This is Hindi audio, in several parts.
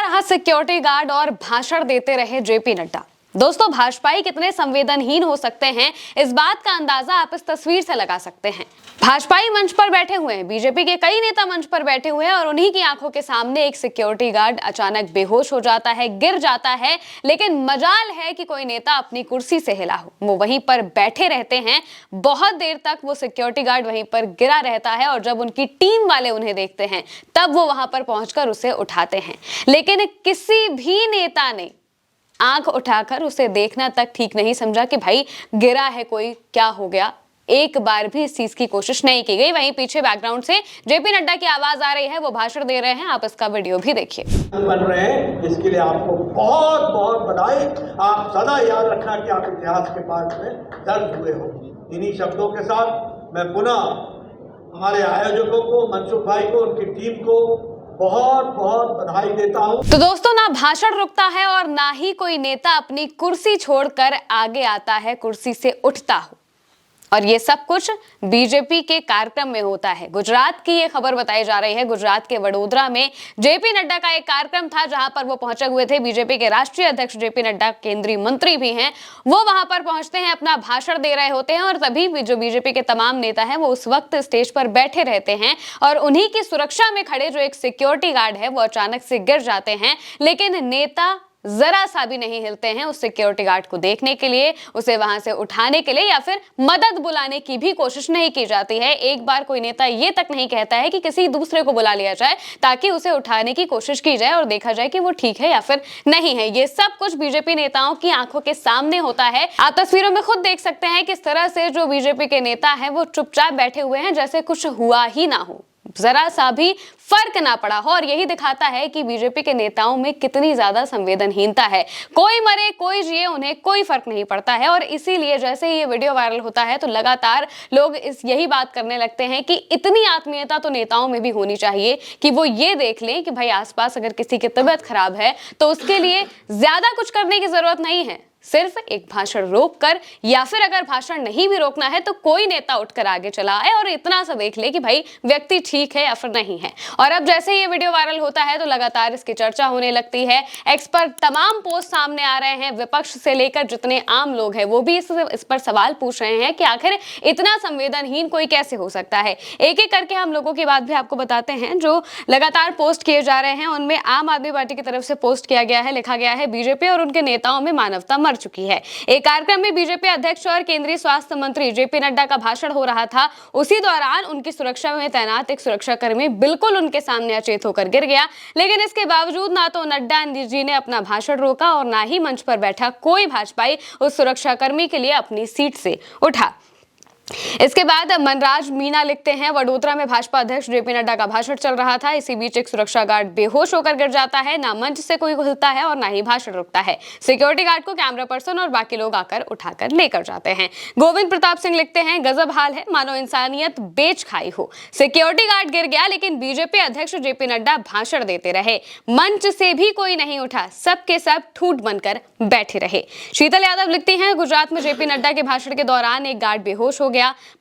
रहा सिक्योरिटी गार्ड और भाषण देते रहे जेपी नड्डा। दोस्तों, भाजपाई कितने संवेदनहीन हो सकते हैं, इस बात का अंदाजा आप इस तस्वीर से लगा सकते हैं। भाजपाई मंच पर बैठे हुए हैं, बीजेपी के कई नेता मंच पर बैठे हुए हैं और उन्हीं की आंखों के सामने एक सिक्योरिटी गार्ड अचानक बेहोश हो जाता है, गिर जाता है। लेकिन मजाल है कि कोई नेता अपनी कुर्सी से हिला हो, वो वहीं पर बैठे रहते हैं। बहुत देर तक वो सिक्योरिटी गार्ड वहीं पर गिरा रहता है और जब उनकी टीम वाले उन्हें देखते हैं तब वो वहां पर पहुंचकर उसे उठाते हैं। लेकिन किसी भी नेता ने आंख उठाकर उसे देखना तक ठीक नहीं समझा कि भाई गिरा है कोई, क्या हो गया। एक बार भी इस चीज की कोशिश नहीं की गई। वहीं पीछे बैकग्राउंड से जेपी नड्डा की आवाज आ रही है, वो भाषण दे रहे हैं। आप इसका वीडियो भी देखिए। बन रहे हैं, इसके लिए आपको बहुत बहुत बधाई। आप सदा याद रखना कि आप इतिहास के पास में दर्ज हुए हो। इन्हीं शब्दों के साथ मैं पुनः हमारे आयोजकों को, मनसुख भाई को, उनकी टीम को बहुत बहुत बधाई देता हूं। तो दोस्तों, ना भाषण रुकता है और ना ही कोई नेता अपनी कुर्सी छोड़कर आगे आता है, कुर्सी से उठता हो। और ये सब कुछ बीजेपी के कार्यक्रम में होता है। गुजरात की ये खबर बताई जा रही है। गुजरात के वडोदरा में जेपी नड्डा का एक कार्यक्रम था जहां पर वो पहुंचे हुए थे। बीजेपी के राष्ट्रीय अध्यक्ष जेपी नड्डा, केंद्रीय मंत्री भी हैं, वो वहां पर पहुंचते हैं, अपना भाषण दे रहे होते हैं और तभी जो बीजेपी के तमाम नेता हैं वो उस वक्त स्टेज पर बैठे रहते हैं और उन्हीं की सुरक्षा में खड़े जो एक सिक्योरिटी गार्ड है वो अचानक से गिर जाते हैं। लेकिन नेता जरा सा भी नहीं हिलते हैं उस सिक्योरिटी गार्ड को देखने के लिए, उसे वहां से उठाने के लिए या फिर मदद बुलाने की भी कोशिश नहीं की जाती है। एक बार कोई नेता ये तक नहीं कहता है कि किसी दूसरे को बुला लिया जाए ताकि उसे उठाने की कोशिश की जाए और देखा जाए कि वो ठीक है या फिर नहीं है। ये सब कुछ बीजेपी नेताओं की आंखों के सामने होता है। आप तस्वीरों में खुद देख सकते हैं किस तरह से जो बीजेपी के नेता हैं वो चुपचाप बैठे हुए हैं, जैसे कुछ हुआ ही ना हो, जरा सा भी फर्क ना पड़ा हो। और यही दिखाता है कि बीजेपी के नेताओं में कितनी ज्यादा संवेदनहीनता है। कोई मरे कोई जिए, उन्हें कोई फर्क नहीं पड़ता है। और इसीलिए जैसे ही ये वीडियो वायरल होता है तो लगातार लोग यही बात करने लगते हैं कि इतनी आत्मीयता तो नेताओं में भी होनी चाहिए कि वो ये देख लें कि भाई आसपास अगर किसी की तबीयत खराब है तो उसके लिए ज्यादा कुछ करने की जरूरत नहीं है, सिर्फ एक भाषण रोककर, या फिर अगर भाषण नहीं भी रोकना है तो कोई नेता उठकर आगे चला आए और इतना सा देख ले कि भाई व्यक्ति ठीक है या फिर नहीं है। और अब जैसे ये वीडियो वायरल होता है तो लगातार इसकी चर्चा होने लगती है। एक्स पर तमाम पोस्ट सामने आ रहे हैं। विपक्ष से लेकर जितने आम लोग हैं वो भी इस पर सवाल पूछ रहे हैं कि आखिर इतना संवेदनहीन कोई कैसे हो सकता है। एक एक करके हम लोगों की बात भी आपको बताते हैं जो लगातार पोस्ट किए जा रहे हैं। उनमें आम आदमी पार्टी की तरफ से पोस्ट किया गया है, लिखा गया है, बीजेपी और उनके नेताओं में मानवता मर चुकी है। एक कार्यक्रम में बीजेपी अध्यक्ष और केंद्रीय स्वास्थ्य मंत्री जेपी नड्डा का भाषण हो रहा था। उसी दौरान उनकी सुरक्षा में तैनात एक सुरक्षाकर्मी बिल्कुल उनके सामने अचेत होकर गिर गया। लेकिन इसके बावजूद ना तो नड्डा जी ने अपना भाषण रोका और ना ही मंच पर बैठा कोई भाजपाई उस सुरक्षाकर्मी के लिए अपनी सीट से उठा। इसके बाद मनराज मीना लिखते हैं, वडोदरा में भाजपा अध्यक्ष जेपी नड्डा का भाषण चल रहा था। इसी बीच एक सुरक्षा गार्ड बेहोश होकर गिर जाता है। ना मंच से कोई हिलता है और ना ही भाषण रुकता है। सिक्योरिटी गार्ड को कैमरा पर्सन और बाकी लोग आकर उठाकर लेकर जाते हैं। गोविंद प्रताप सिंह लिखते हैं, गजब हाल है, मानो इंसानियत बेच खाई हो। सिक्योरिटी गार्ड गिर गया लेकिन बीजेपी अध्यक्ष जेपी नड्डा भाषण देते रहे। मंच से भी कोई नहीं उठा, सबके सब ठूठ बनकर बैठे रहे। शीतल यादव लिखती हैं, गुजरात में जेपी नड्डा के भाषण के दौरान एक गार्ड बेहोश हो गया।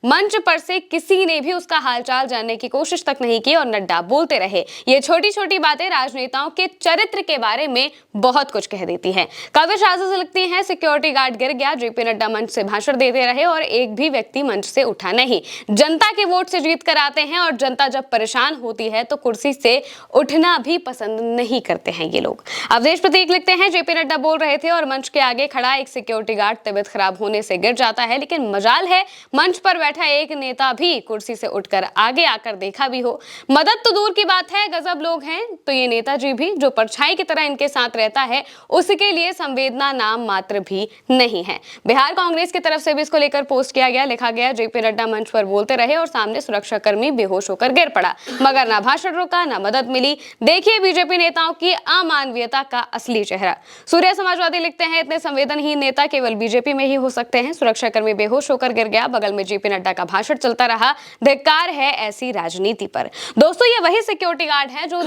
मंच पर से किसी ने भी उसका हालचाल जानने की कोशिश तक नहीं की और नड्डा बोलते रहे। ये छोटी छोटी बातें राजनेताओं के चरित्र के बारे में बहुत कुछ कह देती हैं। कविश आजाद लिखती हैं, सिक्योरिटी गार्ड गिर गया, जेपी नड्डा मंच से भाषण देते रहे और एक भी व्यक्ति मंच से उठा नहीं। जनता के वोट से जीत कर आते हैं और जनता जब परेशान होती है तो कुर्सी से उठना भी पसंद नहीं करते हैं ये लोग। अवधेश प्रतीक लिखते हैं, जेपी नड्डा बोल रहे थे और मंच के आगे खड़ा एक सिक्योरिटी गार्ड तबियत खराब होने से गिर जाता है। लेकिन मजाल है मंच पर बैठा एक नेता भी कुर्सी से उठकर आगे आकर देखा भी हो। मदद तो दूर की बात है, गजब लोग हैं तो ये नेताजी भी जो परछाई की तरह इनके साथ रहता है उसके लिए संवेदना नाम मात्र भी नहीं है। बिहार कांग्रेस की तरफ से भी इसको लेकर पोस्ट किया गया, लिखा गया, जेपी नड्डा मंच पर बोलते रहे और सामने सुरक्षाकर्मी बेहोश होकर गिर पड़ा, मगर ना भाषण रुका ना मदद मिली। देखिए बीजेपी नेताओं की अमानवीयता का असली चेहरा। सूर्य समाजवादी लिखते हैं, इतने संवेदनहीन नेता केवल बीजेपी में ही हो सकते हैं। सुरक्षाकर्मी बेहोश होकर गिर गया, बगल में जेपी नड्डा का भाषण चलता रहा। धिक्कार है ऐसी राजनीति पर। दोस्तों, ये वही सिक्योरिटी गार्ड हैं जो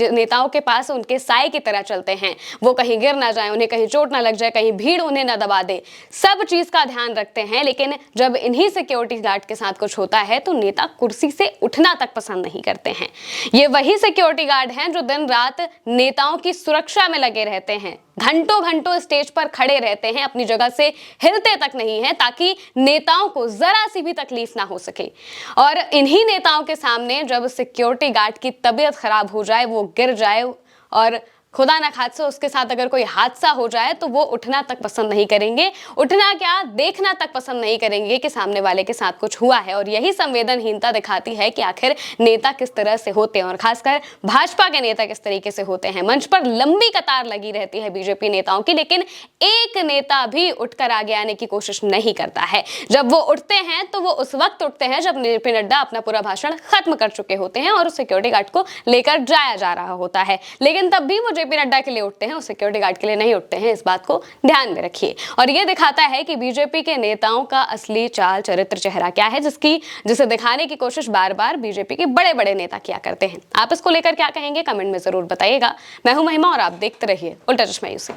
नेताओं के पास उनके साए की तरह चलते हैं। वो कहीं गिर ना जाए, उन्हें कहीं चोट ना लग जाए, कहीं भीड़ उन्हें ना दबा दे, सब चीज का ध्यान रखते हैं। लेकिन जब इन्हीं सिक्योरिटी गार्ड के साथ कुछ होता है तो नेता कुर्सी से उठना तक पसंद नहीं करते हैं। ये वही सिक्योरिटी गार्ड हैं जो दिन रात नेताओं की सुरक्षा में लगे रहते हैं, घंटों घंटों स्टेज पर खड़े रहते हैं, अपनी जगह से हिलते तक नहीं है ताकि नेताओं को जरा सी भी तकलीफ ना हो सके। और इन्हीं नेताओं के सामने जब सिक्योरिटी गार्ड की तबीयत खराब हो जाए, वो गिर जाए और खुदा ना खास्ता उसके साथ अगर कोई हादसा हो जाए तो वो उठना तक पसंद नहीं करेंगे, उठना क्या देखना तक पसंद नहीं करेंगे कि सामने वाले के साथ कुछ हुआ है। और यही संवेदनहीनता दिखाती है कि आखिर नेता किस तरह से होते हैं और खासकर भाजपा के नेता किस तरीके से होते हैं। मंच पर लंबी कतार लगी रहती है बीजेपी नेताओं की, लेकिन एक नेता भी उठकर आगे आने की कोशिश नहीं करता है। जब वो उठते हैं तो वो उस वक्त उठते हैं जब जेपी नड्डा अपना पूरा भाषण खत्म कर चुके होते हैं और उस सिक्योरिटी गार्ड को लेकर जाया जा रहा होता है। लेकिन तब भी वो जेपी नड्डा के लिए उठते हैं, उस सिक्योरिटी गार्ड के लिए नहीं उठते हैं। इस बात को ध्यान में रखिए। और ये दिखाता है कि बीजेपी के नेताओं का असली चाल चरित्र चेहरा क्या है, जिसे दिखाने की कोशिश बार बार बीजेपी के बड़े बड़े नेता किया करते हैं। आप इसको लेकर क्या कहेंगे, कमेंट में जरूर बताइएगा। मैं हूं महिमा और आप देखते रहिए उल्टा चश्मा यूसी।